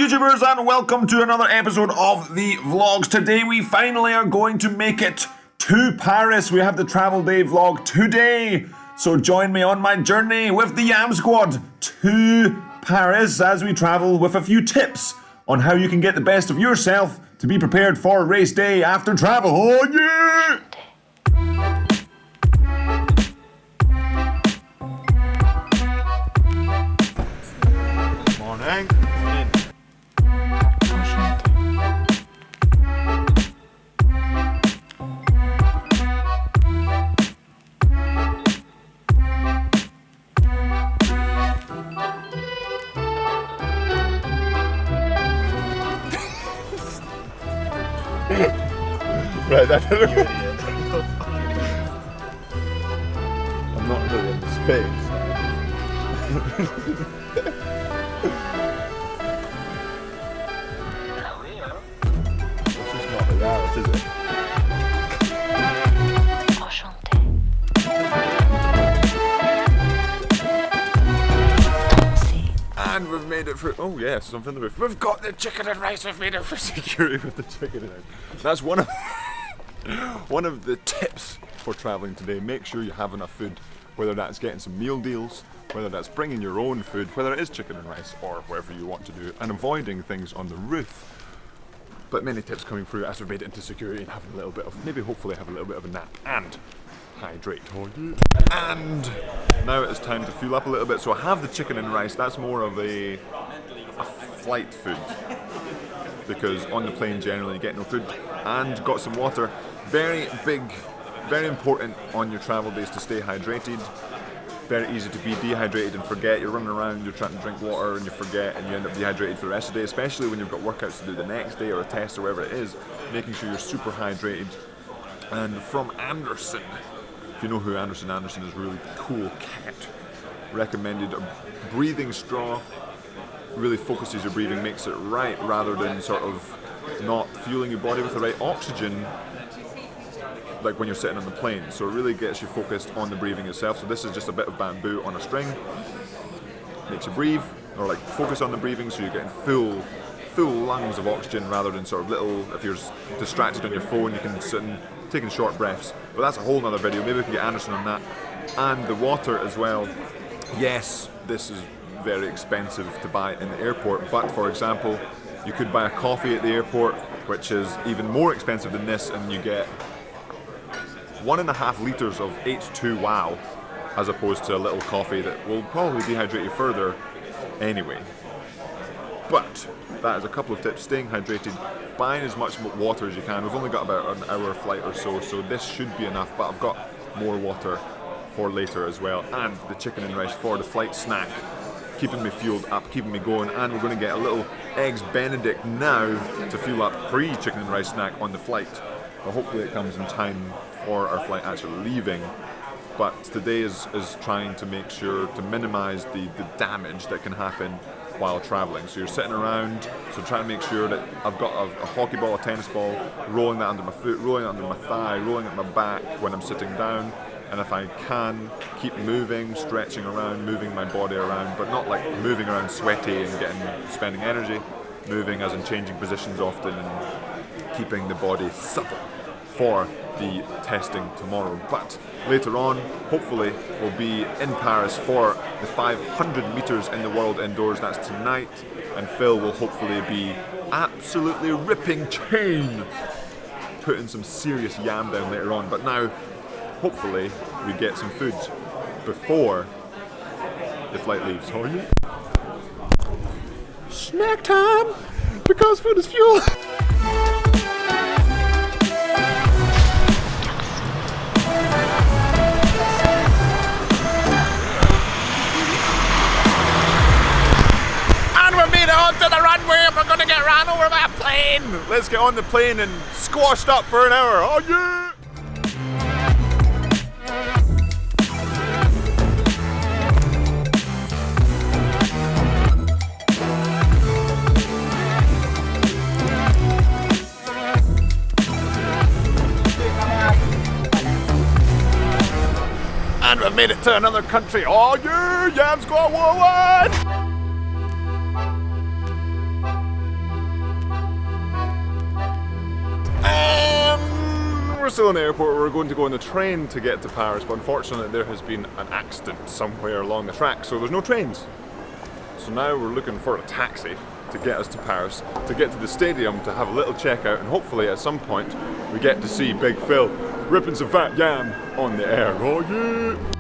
YouTubers, and welcome to another episode of the vlogs. Today we finally are going to make it to Paris. We have the travel day vlog today. So join me on my journey with the Yam Squad to Paris as we travel with a few tips on how you can get the best of yourself to be prepared for race day after travel. Oh yeah! Morning. Right, that I'm not really in the space. It's just not reality, is it? And we've made it for. Oh yes, something on the roof. We've got the chicken and rice. We've made it for security with the chicken and rice. That's one of the tips for traveling today. Make sure you have enough food, whether that's getting some meal deals, whether that's bringing your own food, whether it is chicken and rice or whatever you want to do, and avoiding things on the roof. But many tips coming through as we've made it into security and having a little bit of, maybe hopefully have a little bit of a nap and hydrate. And now it's time to fuel up a little bit. So I have the chicken and rice. That's more of a flight food, because on the plane generally you get no food. And got some water. Very big, very important on your travel days to stay hydrated. Very easy to be dehydrated and forget. You're running around, you're trying to drink water and you forget and you end up dehydrated for the rest of the day, especially when you've got workouts to do the next day or a test or whatever it is. Making sure you're super hydrated. And from Anderson, if you know who Anderson is, a really cool cat. Recommended a breathing straw. Really focuses your breathing, makes it right rather than sort of not fueling your body with the right oxygen like when you're sitting on the plane. So it really gets you focused on the breathing itself. So this is just a bit of bamboo on a string. Makes you breathe, or like focus on the breathing so you're getting full lungs of oxygen rather than sort of little, if you're distracted on your phone you can sit and taking short breaths. But that's a whole nother video. Maybe we can get Anderson on that. And the water as well. Yes, this is very expensive to buy in the airport, but for example, you could buy a coffee at the airport, which is even more expensive than this, and you get 1.5 litres of H2 Wow, as opposed to a little coffee that will probably dehydrate you further anyway. But that is a couple of tips. Staying hydrated, buying as much water as you can. We've only got about an hour flight or so, so this should be enough, but I've got more water for later as well. And the chicken and rice for the flight snack, keeping me fueled up, keeping me going. And we're going to get a little Eggs Benedict now to fuel up pre-chicken and rice snack on the flight. But hopefully it comes in time for our flight actually leaving. But today is trying to make sure to minimize the damage that can happen while traveling. So you're sitting around, so trying to make sure that I've got a hockey ball, a tennis ball, rolling that under my foot, rolling it under my thigh, rolling it at my back when I'm sitting down. And if I can, keep moving, stretching around, moving my body around, but not like moving around sweaty and spending energy, moving as in changing positions often and keeping the body supple for the testing tomorrow. But later on, hopefully, we'll be in Paris for the 500 meters in the world indoors. That's tonight, and Phil will hopefully be absolutely ripping chain, putting some serious yam down later on. But now, hopefully, we get some food before the flight leaves. Oh yeah! Snack time, because food is fuel. Onto the runway and we're gonna get ran over by a plane. Let's get on the plane and squashed up for an hour. Oh yeah! And we've made it to another country. Oh yeah, Yam Squad Worldwide! still in the airport. We're going to go on the train to get to Paris, but unfortunately there has been an accident somewhere along the track, so there's no trains. So now we're looking for a taxi to get us to Paris, to get to the stadium, to have a little checkout, and hopefully at some point we get to see Big Phil ripping some fat yam on the air. Oh yeah!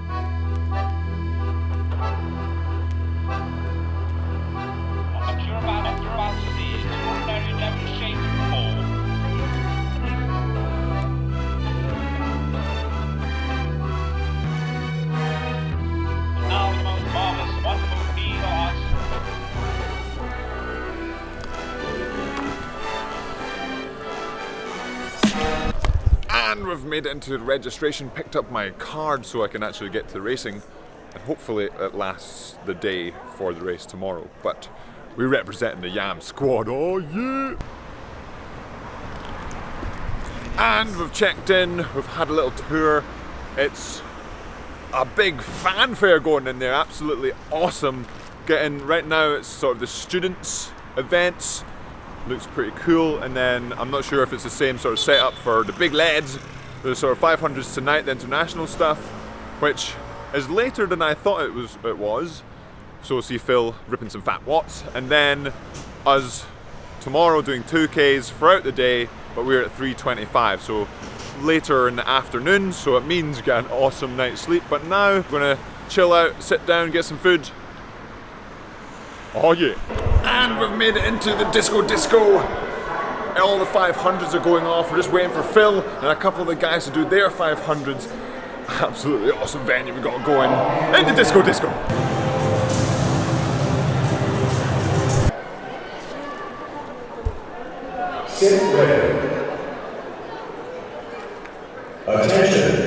And we've made it into the registration, picked up my card so I can actually get to the racing, and hopefully it lasts the day for the race tomorrow. But we're representing the Yam squad, oh yeah! And we've checked in, we've had a little tour. It's a big fanfare going in there, absolutely awesome. Right now it's sort of the students' events. Looks pretty cool, and then I'm not sure if it's the same sort of setup for the big lads. There's sort of 500s tonight, the international stuff, which is later than I thought it was. So we'll see Phil ripping some fat watts, and then us tomorrow doing 2Ks throughout the day, but we're at 3:25, so later in the afternoon, so it means get an awesome night's sleep. But now we're gonna chill out, sit down, get some food. Oh yeah. And we've made it into the disco. All the 500s are going off. We're just waiting for Phil and a couple of the guys to do their 500s. Absolutely awesome venue we got going in the disco. Sit ready. Attention.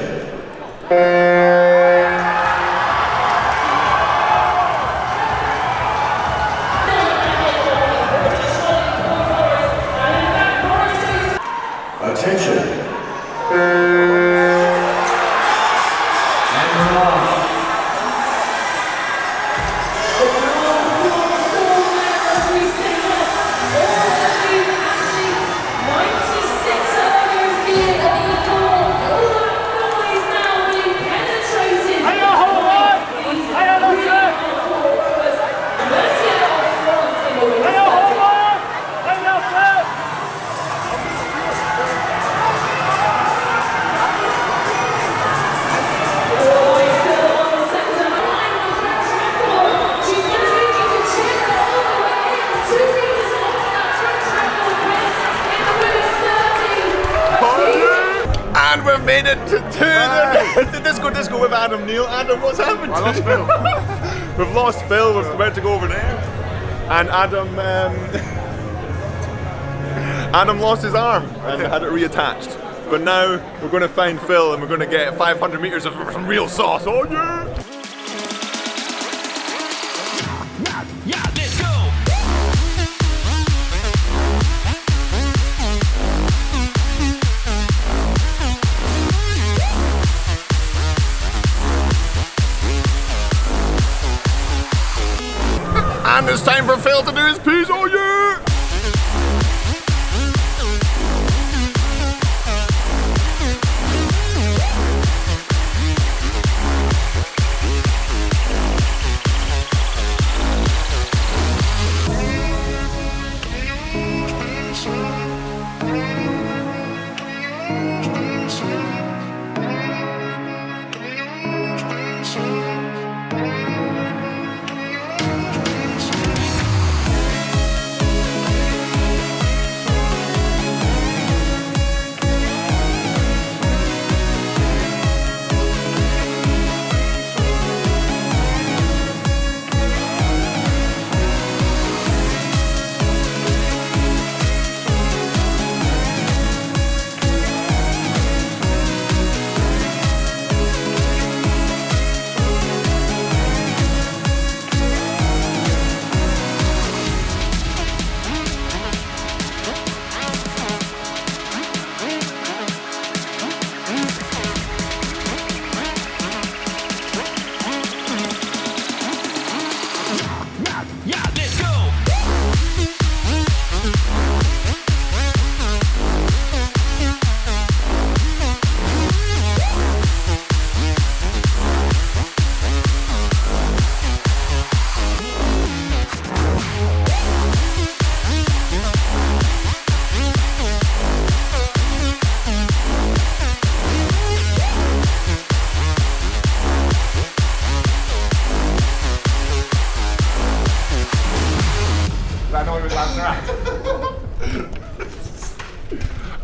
And we've made it to the disco with Adam Neal. Adam, what's happened? I lost Phil. We've lost Phil, we're about to go over there. And Adam lost his arm and had it reattached. But now we're going to find Phil and we're going to get 500 meters of some real sauce. Oh yeah! Yeah, let's go! And it's time for Phil to do his piece, oh yeah!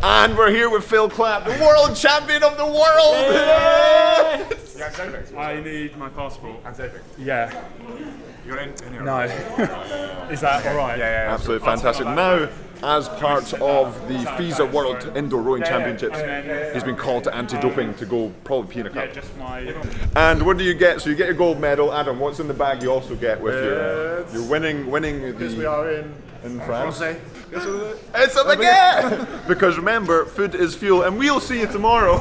And we're here with Phil Clapp, the world champion of the world! I need my passport. I'm saving. Yeah. You got in here? No. Is that alright? Yeah. Absolutely fantastic. Now, as part of the FISA World Indoor Rowing Championships, he's been called to anti-doping to go probably pee in a cup. Just my. And what do you get? So you get your gold medal. Adam, what's in the bag you also get with your winning Because we the are in France? Francais. It's a baguette! Because remember, food is fuel, and we'll see you tomorrow.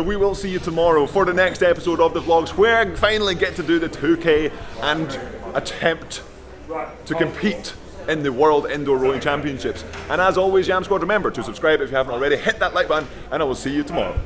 We will see you tomorrow for the next episode of the vlogs, where I finally get to do the 2K and attempt to compete in the World Indoor Rowing Championships. And as always, Yam Squad, remember to subscribe if you haven't already, hit that like button, and I will see you tomorrow.